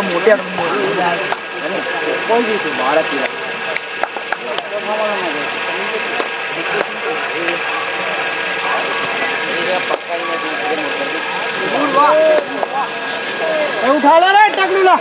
मोठ्या उठा ला रे टकलूला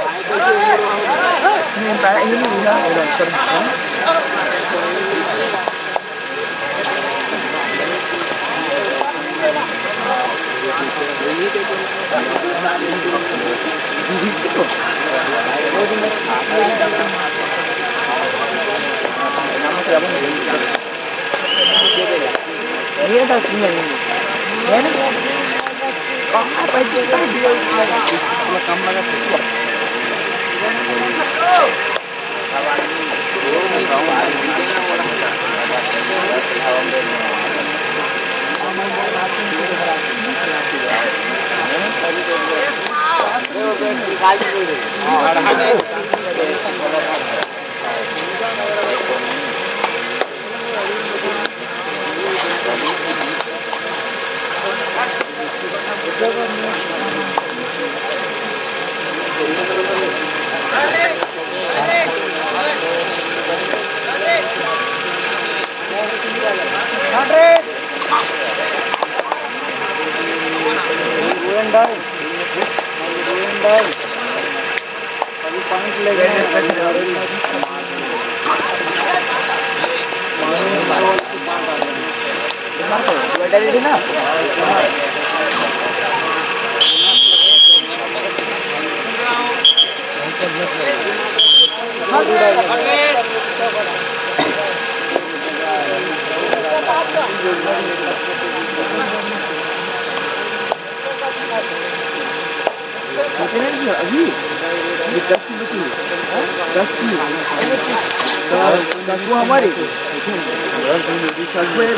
हमारी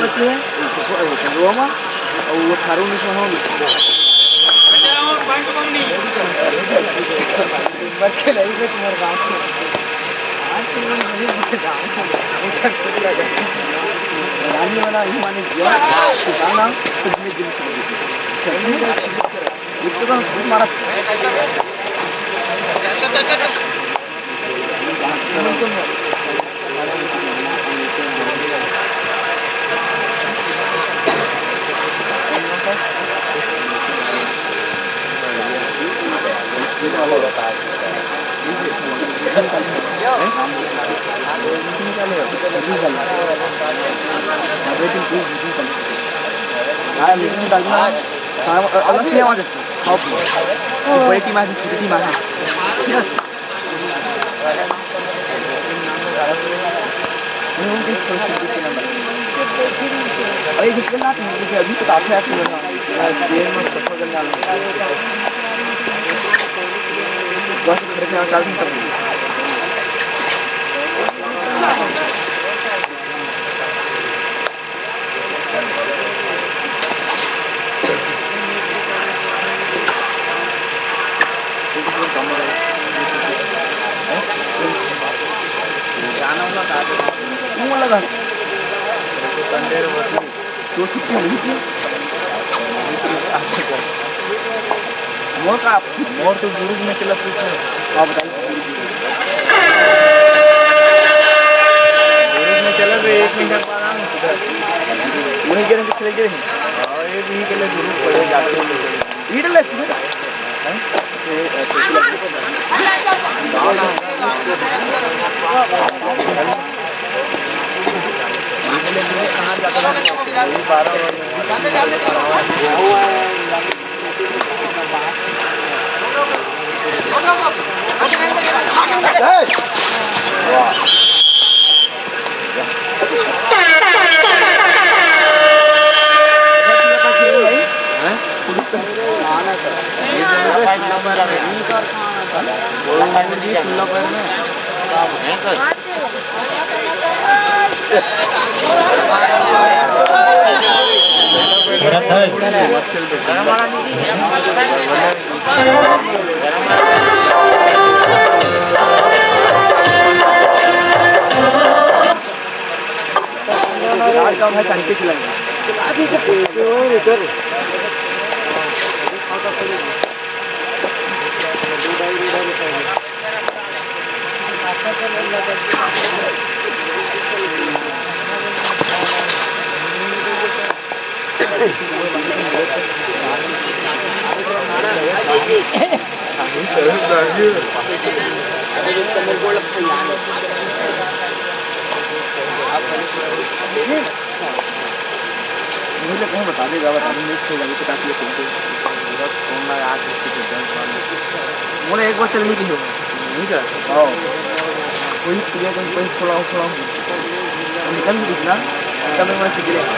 बच्चे रोमा और वो थारू में सो बच्चे लगी से तुम्हारे गाँव रानी वाला ही माने गाना खुद में दिल से मारा अभी तो काफी मोर तो गुरु में चला पूछे आप बताइए गुरु में चला तो 1 मिनट बाद आऊँ वहीं के रंग चले गए और ये भी के लिए गुरु पड़े जाते हैं इडले से कहाँ जाते हैं 12 मुझे कहीं बता देगा मुझे एक बार चलने की ठीक है कोई थोड़ा निकल भी दिखना तब मैं सीख रहा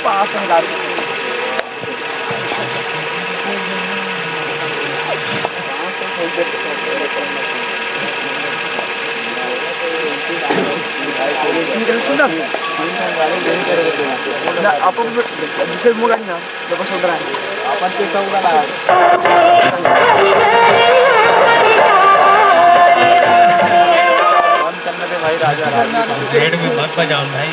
पास आपण दुसरे मुलं आहे ना सोडणार आहे आपण ते भाई राजा रेड में मत बजाओ भाई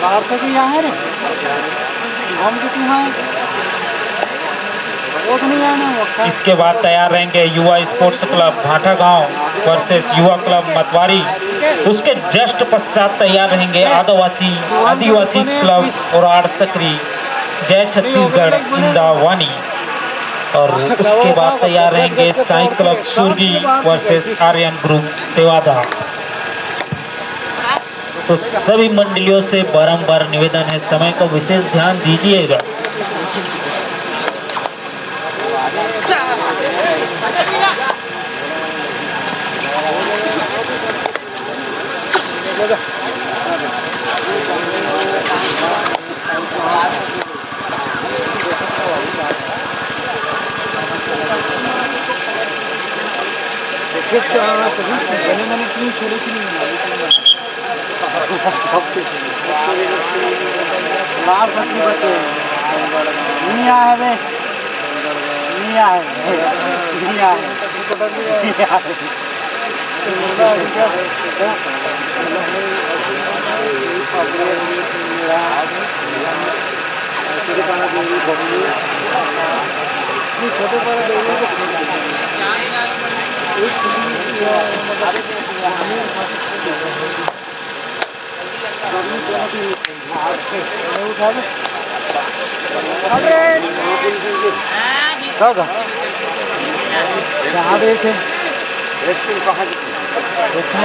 12 से यहाँ है ना हम कितने हैं इसके बाद तैयार रहेंगे युवा स्पोर्ट्स क्लब भाटा गांव वर्सेस युवा क्लब मतवारी। उसके जस्ट पश्चात तैयार रहेंगे आदिवासी क्लब और चक्री जय छत्तीसगढ़ इंदावानी। और उसके बाद तैयार रहेंगे Sai club Surgi versus Aryan group Devada. तो सभी मंडलियों से बारंबार निवेदन है, समय को विशेष ध्यान दीजिएगा।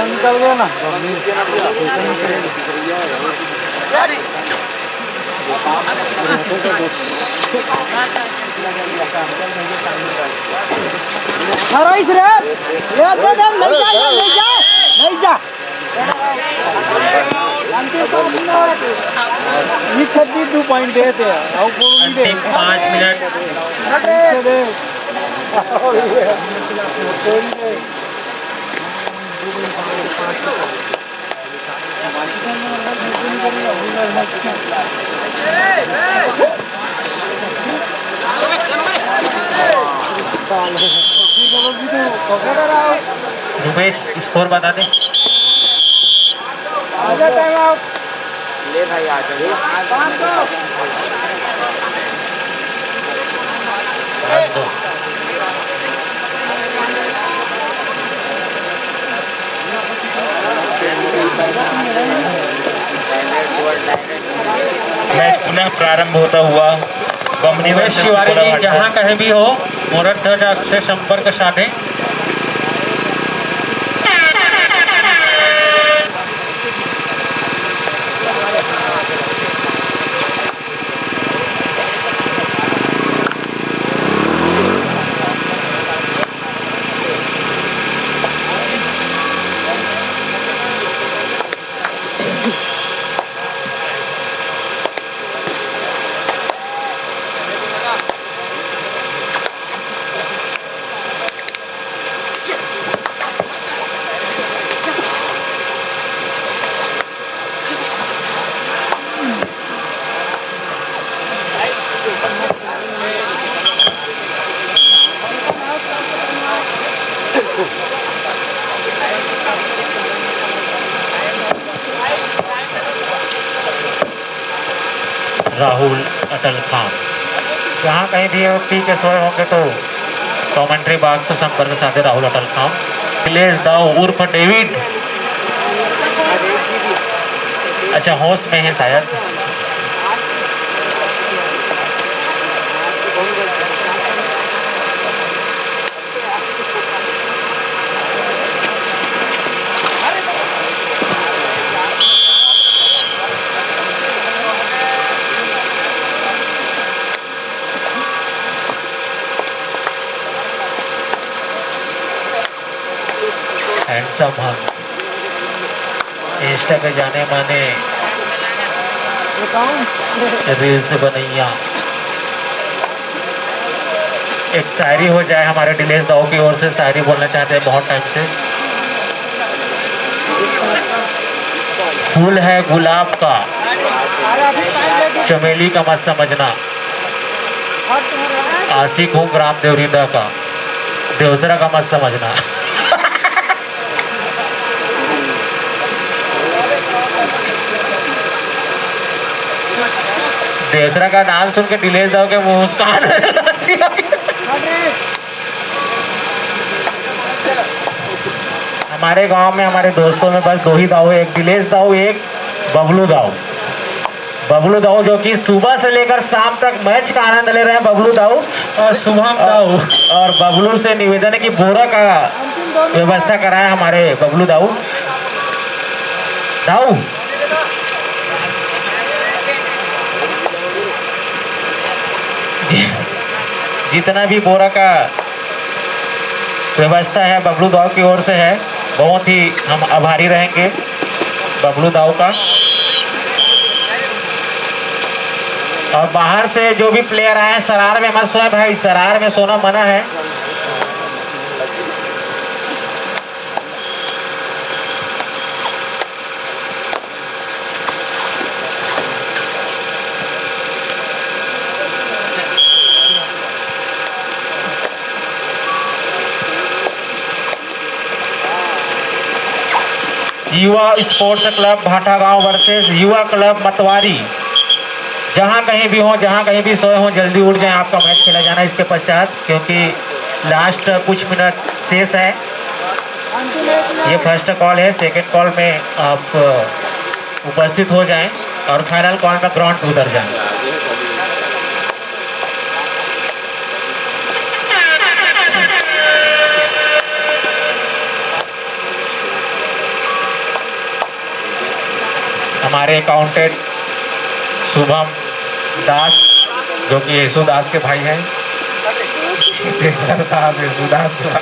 निकल गया ना नहीं जा 32 पॉइंट देते अंतिम 5 मिनट। रुपेश स्कोर बता दे। ले भाई आ जाओ। मैच पुनः प्रारंभ होता हुआ निवेश तिवारी जी जहाँ कहीं भी हो मुहूर्त ध्वज से संपर्क साधे। राहुल अटल खान जहाँ कहीं भी पी के सोए होंगे तो कमेंट्री बॉक्स से संपर्क साधे। राहुल अटल खान अखिलेश दाऊ उर्फ डेविड, अच्छा होश में है शायद। हैंडसम हम इंस्टा पे जाने माने रील्स बनैया। एक शायरी हो जाए हमारे दिलेश दाऊ की ओर से, शायरी बोलना चाहते हैं बहुत टाइम से। फूल है गुलाब का चमेली का मत समझना, आशिक हूँ ग्राम देवरिंदा का देवसरा का मत समझना। देवसरा का नाम सुन के दिलेश दाऊ के मुस्कान। हमारे गांव में हमारे दोस्तों में बस 2 ही दाऊ है, एक दिलेश दाऊ एक बबलू दाऊ। बबलू दाऊ जो कि सुबह से लेकर शाम तक मैच का आनंद ले रहे हैं, बबलू दाऊ और शुभम दाऊ। और बबलू से निवेदन है कि बोरा का व्यवस्था कराए हमारे बबलू दाऊ। दाऊ जितना भी बोरा का व्यवस्था है बबलू दाऊ की ओर से है, बहुत ही हम आभारी रहेंगे बबलू दाऊ का। और बाहर से जो भी प्लेयर आए हैं सरार में मत सोए भाई, सरार में सोना मना है। युवा स्पोर्ट्स क्लब भाटागांव वर्सेस युवा क्लब मतवारी। जहां कहीं भी हो, जहां कहीं भी सोए हो, जल्दी उठ जाएं, आपका मैच खेला जाना इसके पश्चात, क्योंकि लास्ट कुछ मिनट शेष है। ये फर्स्ट कॉल है, सेकंड कॉल में आप उपस्थित हो जाएं और फाइनल कॉल में ग्राउंड पे उतर जाएं। हमारे अकाउंटेंट शुभम दास, जो कि यशुदास के भाई हैं। साहब यशुदास के भाई।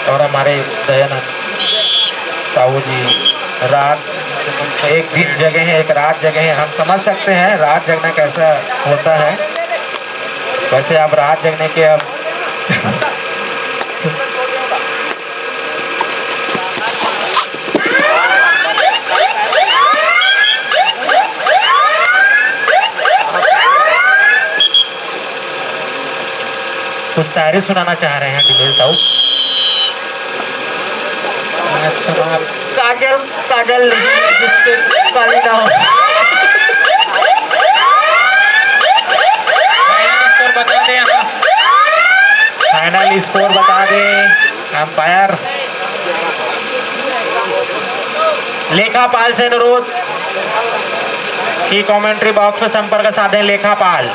और हमारे दयानंद साहू जी, रात एक दिन जगह है, एक रात जगह है। हम समझ सकते हैं रात जगना कैसा होता है। वैसे अब रात जगने के अब कुछ शायरी सुनाना चाह रहे हैं दिलेर साहू। काजल काजल जिसके काली ना हो। बता दें, फाइनल स्कोर बता दें अंपायर। लेखापाल से अनुरोध कि कमेंट्री बॉक्स में संपर्क साधें। लेखापाल।